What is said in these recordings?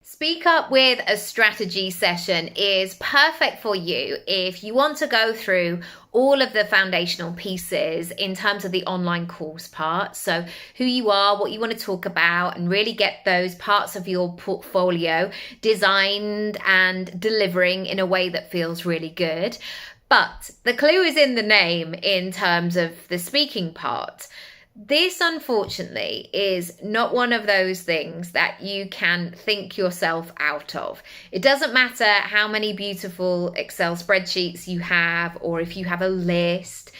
Speak Up with a Strategy session is perfect for you if you want to go through all of the foundational pieces in terms of the online course part. So who you are, what you want to talk about, and really get those parts of your portfolio designed and delivering in a way that feels really good. But the clue is in the name in terms of the speaking part. This, unfortunately, is not one of those things that you can think yourself out of. It doesn't matter how many beautiful Excel spreadsheets you have, or if you have a list.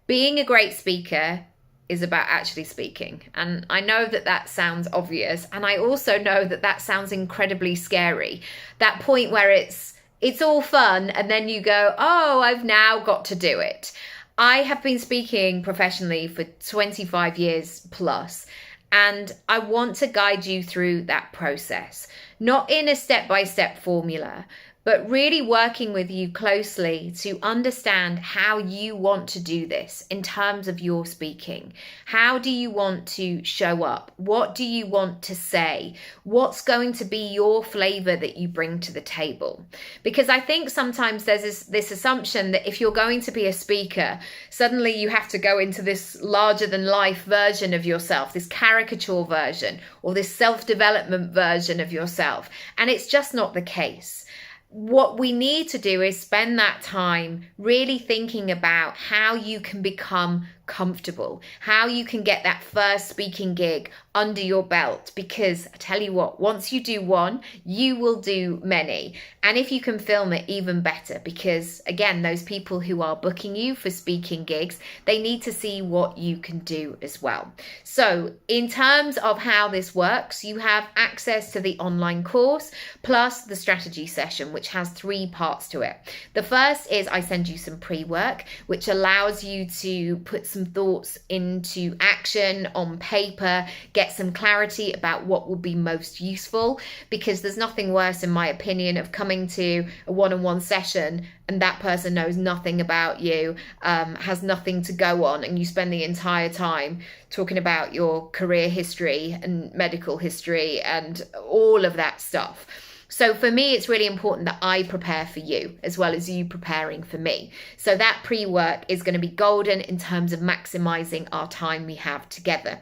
Being a great speaker is about actually speaking. And I know that that sounds obvious. And I also know that that sounds incredibly scary. That point where it's all fun, and then you go, oh, I've now got to do it. I have been speaking professionally for 25 years plus, and I want to guide you through that process, not in a step-by-step formula, but really working with you closely to understand how you want to do this in terms of your speaking. How do you want to show up? What do you want to say? What's going to be your flavor that you bring to the table? Because I think sometimes there's this assumption that if you're going to be a speaker, suddenly you have to go into this larger than life version of yourself, this caricature version, or this self-development version of yourself. And it's just not the case. What we need to do is spend that time really thinking about how you can become comfortable, how you can get that first speaking gig under your belt. Because I tell you what, once you do one, you will do many. And if you can film it, even better, because again, those people who are booking you for speaking gigs, they need to see what you can do as well. So in terms of how this works, you have access to the online course plus the strategy session, which has 3 parts to it. The first is I send you some pre-work, which allows you to put some thoughts into action on paper, get some clarity about what will be most useful, because there's nothing worse, in my opinion, of coming to a one-on-one session and that person knows nothing about you, has nothing to go on, and you spend the entire time talking about your career history and medical history and all of that stuff. So for me, it's really important that I prepare for you as well as you preparing for me. So that pre-work is going to be golden in terms of maximizing our time we have together.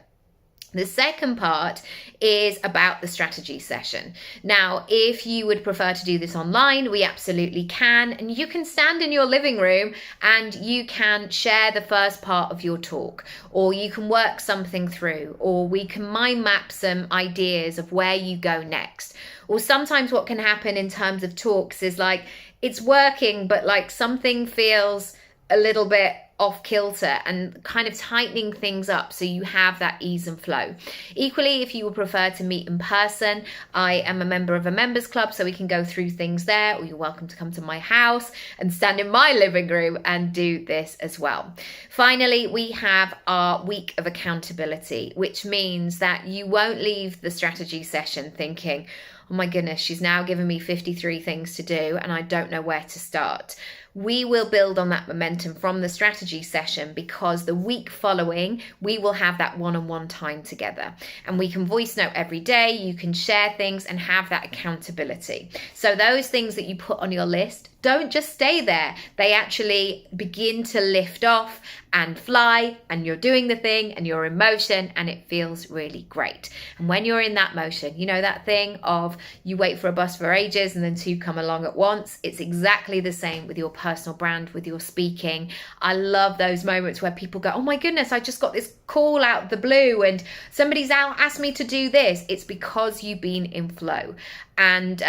The second part is about the strategy session. Now, if you would prefer to do this online, we absolutely can. And you can stand in your living room and you can share the first part of your talk, or you can work something through, or we can mind map some ideas of where you go next. Or sometimes what can happen in terms of talks is like, it's working, but like something feels a little bit off kilter, and kind of tightening things up so you have that ease and flow. Equally, if you would prefer to meet in person, I am a member of a members club, so we can go through things there, or you're welcome to come to my house and stand in my living room and do this as well. Finally, we have our week of accountability, which means that you won't leave the strategy session thinking, oh my goodness, she's now given me 53 things to do and I don't know where to start. We will build on that momentum from the strategy session, because the week following, we will have that one-on-one time together, and we can voice note every day. You can share things and have that accountability. So those things that you put on your list don't just stay there. They actually begin to lift off and fly, and you're doing the thing and you're in motion, and it feels really great. And when you're in that motion, you know that thing of you wait for a bus for ages and then 2 come along at once. It's exactly the same with your personal brand, with your speaking. I love those moments where people go, oh my goodness, I just got this call out of the blue and somebody's asked me to do this. It's because you've been in flow. And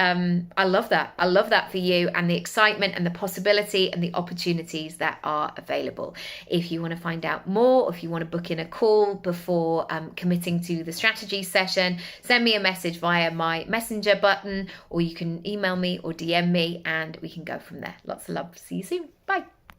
I love that. I love that for you, and the excitement and the possibility and the opportunities that are available. If you want to find out more, or if you want to book in a call before committing to the strategy session, send me a message via my messenger button, or you can email me or DM me, and we can go from there. Lots of love. See you soon. Bye.